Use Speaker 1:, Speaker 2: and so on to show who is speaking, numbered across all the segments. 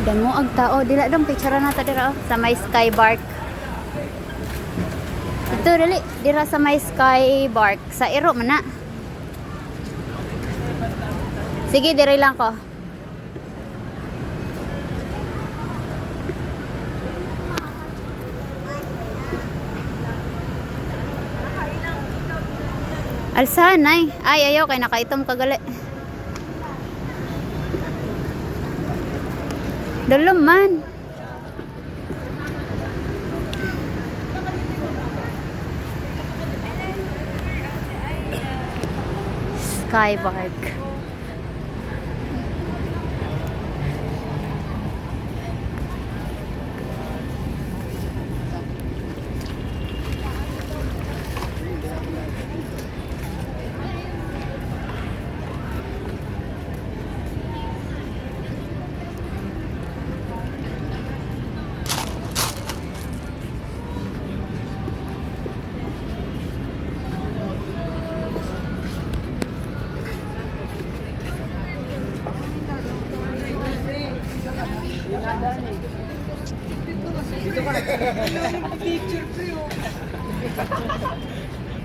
Speaker 1: Dango ang tao. Dila dong picture na ta dira oh, sa may sky bark. Ito dali dira sa may sky bark sa iro man na. Sige, diri lang ko. Alsahan ay. Ay ayaw kay nakaitom kagali. Dulom man. Skybark.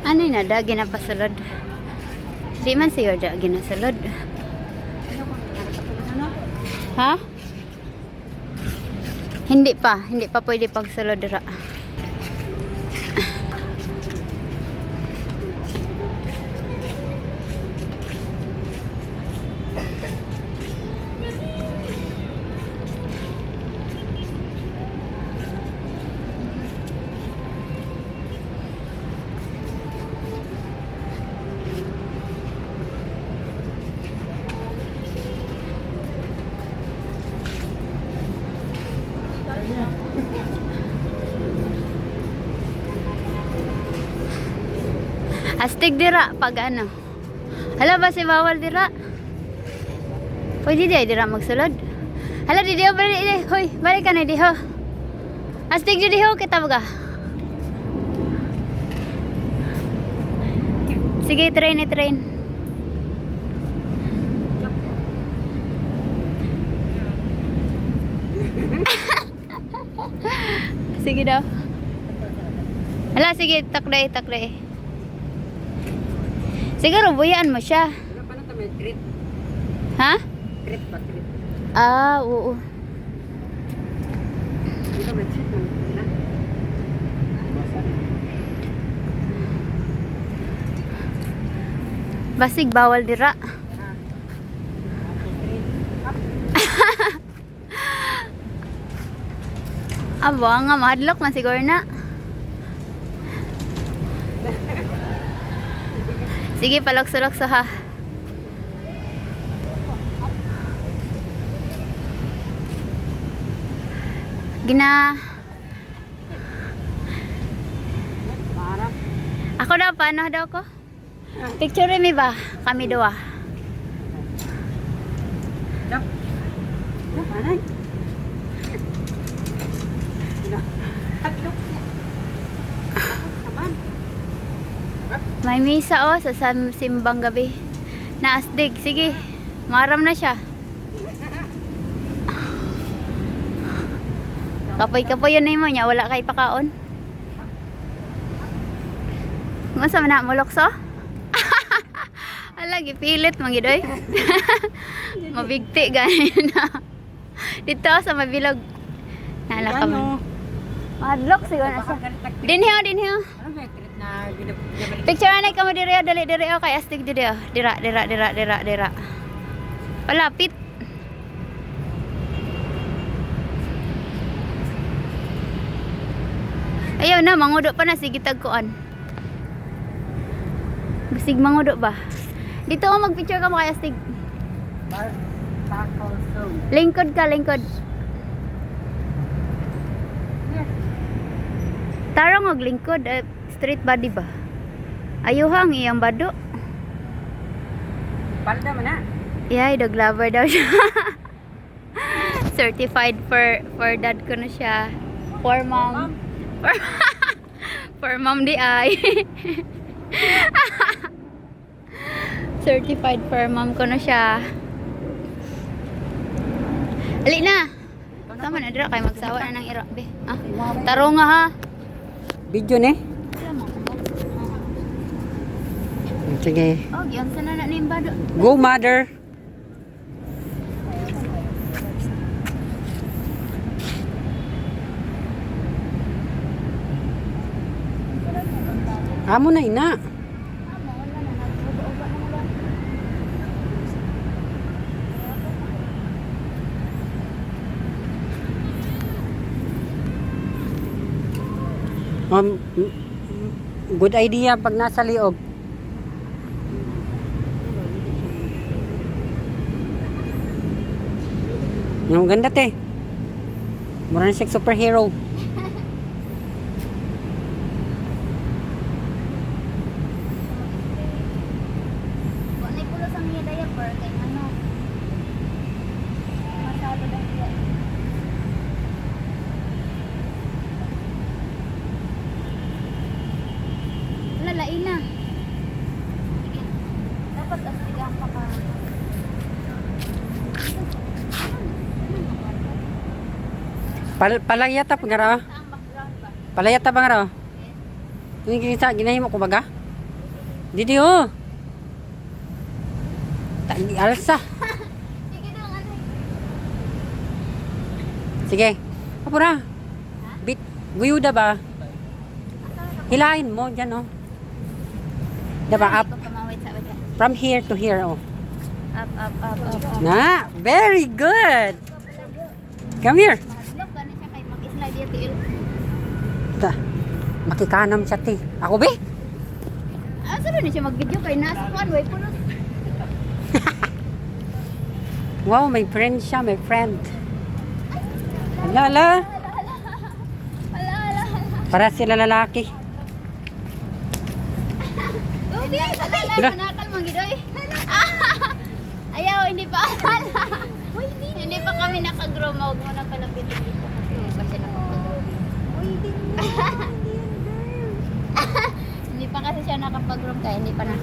Speaker 1: Ano yun na da, ginapasulod. Di man siyo da, ginasulod. Ha? Hindi pa pwede pagsulod dira. Astig dira pag ano. Hala ba si bawal dira? Pwede di dira magsulod. Hala di diho balik di. Hoy, balik ka na diho. Astig di diho kita baga. Sige, train. Sige daw. Hala, sige, takday. Siguro buyaan mo siya.
Speaker 2: Ano pa na kami? Treat.
Speaker 1: Ha?
Speaker 2: Treat pa, treat.
Speaker 1: Ah, oo.
Speaker 2: Ito ba treat mo? Na?
Speaker 1: Basig bawal dira. Abo nga mahadlok man siguro na. Sige, palokso-lokso ha. Ako daw, paano daw ko? Picture mi ba? Kami dua.
Speaker 2: Dap. Dap, anay. Hatlok. Saban.
Speaker 1: May misa oh sa simbang gabi. Naasdig, sige. Maram na siya. Kapoy yun na mo niya, wala kay pakaon. Masa man na mulokso? Ala, gipilit magidoy. Mabigti ganin na. Dito sa mabilog. Nalaka man. Madlok siguro na siya. Dinhiyo.
Speaker 2: Ano ba treat na ginabalik?
Speaker 1: Picture na ka mo diri dali kay astig diri. Dira. Palapit. Ayaw na, mangudo pa na sige tagkuan. Bisig mangudo ba? Dito ako mag-picture ka mo kay astig.
Speaker 2: Tackle zone.
Speaker 1: Lingkod. Tarong og lingkod, straight body ba? Ayuhang iyang bado.
Speaker 2: Palda man na.
Speaker 1: Yay, dog lover daw siya. Certified for dad ko na siya. For mom. For mom di ay. Certified for mom ko na siya. Ali na. Tama na dira kay magsawa na ng ira be. Ah, taro nga ha.
Speaker 2: Video ne?
Speaker 3: Sige.
Speaker 1: Oh, gyud sana na ning bado.
Speaker 3: Go, mother. Amo na ina. Good idea pag nasa liog. Ang ganda te. Mura na siya superhero.
Speaker 1: Wa nay pulos ang iya diaper kay ano. Masado lang iya. Lalain na. Sige. Dapat astigan pa ka.
Speaker 3: Palayata pa nga raw.
Speaker 1: Ang background ba?
Speaker 3: Palayata pa nga raw. Ini kita ginahimo ko baga. Didi oh. Tali alsa.
Speaker 1: Sige daw ano.
Speaker 3: Sige. Apura. Bit guyuda ba? Hilahin mo diyan oh. Diba up
Speaker 1: Kamawit sa wala.
Speaker 3: from here to here oh.
Speaker 1: Up.
Speaker 3: Na, very good. Come here.
Speaker 1: Look, gani siya kay mag-slide yung tiil.
Speaker 3: Ta. Makikanam siya ti. Ako be?
Speaker 1: Ah, sabi na siya mag-video kay nasa one way pulos.
Speaker 3: Wow, my friend siya, my friend. Ala.
Speaker 1: Ala.
Speaker 3: Para sila lalaki.
Speaker 1: Ubi,
Speaker 3: Tara.
Speaker 1: manakal mang gidoy. Ayaw, hindi pa alala. Hindi pa kami nakagrow. Huwag mo na palapitin dito. Hindi pa siya nakapag-grow. Hindi pa kasi siya nakapag-grow kaya hindi pa na.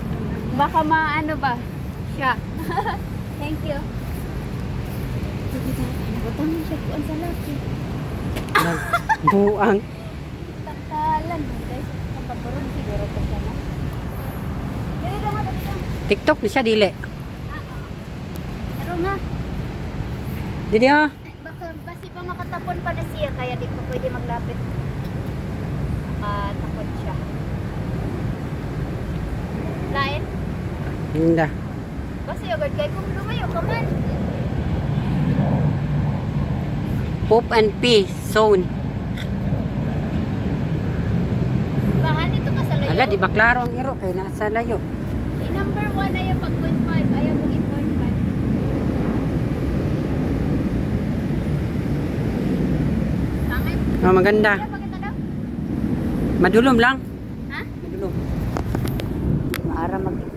Speaker 1: Baka maano ba? Siya. Thank you. Nabutang mo siya kuan sa laki.
Speaker 3: Buang.
Speaker 1: Takalan. Guys, kapag-grow siguro pa siya na. Dito nga, dito.
Speaker 3: TikTok na siya dili.
Speaker 1: Pero nga.
Speaker 3: Didi oh.
Speaker 1: Baka basi pa makatapon pa na siya kaya di pa pwede maglapit. Takot siya. Lain?
Speaker 3: Hinda.
Speaker 1: Basi agad kay kung lumayo ka man.
Speaker 3: Poop and pee zone.
Speaker 1: Baka dito ka sa layo.
Speaker 3: Ala, di ba klaro ang iro kay nasa layo.
Speaker 1: Number 1 na yung pag 0.5. Ayaw kong i-0.5. Pangit.
Speaker 3: Oh, maganda.
Speaker 1: Kaya pakita daw.
Speaker 3: Madulom lang.
Speaker 1: Ha?
Speaker 3: Madulom. Maara magkita.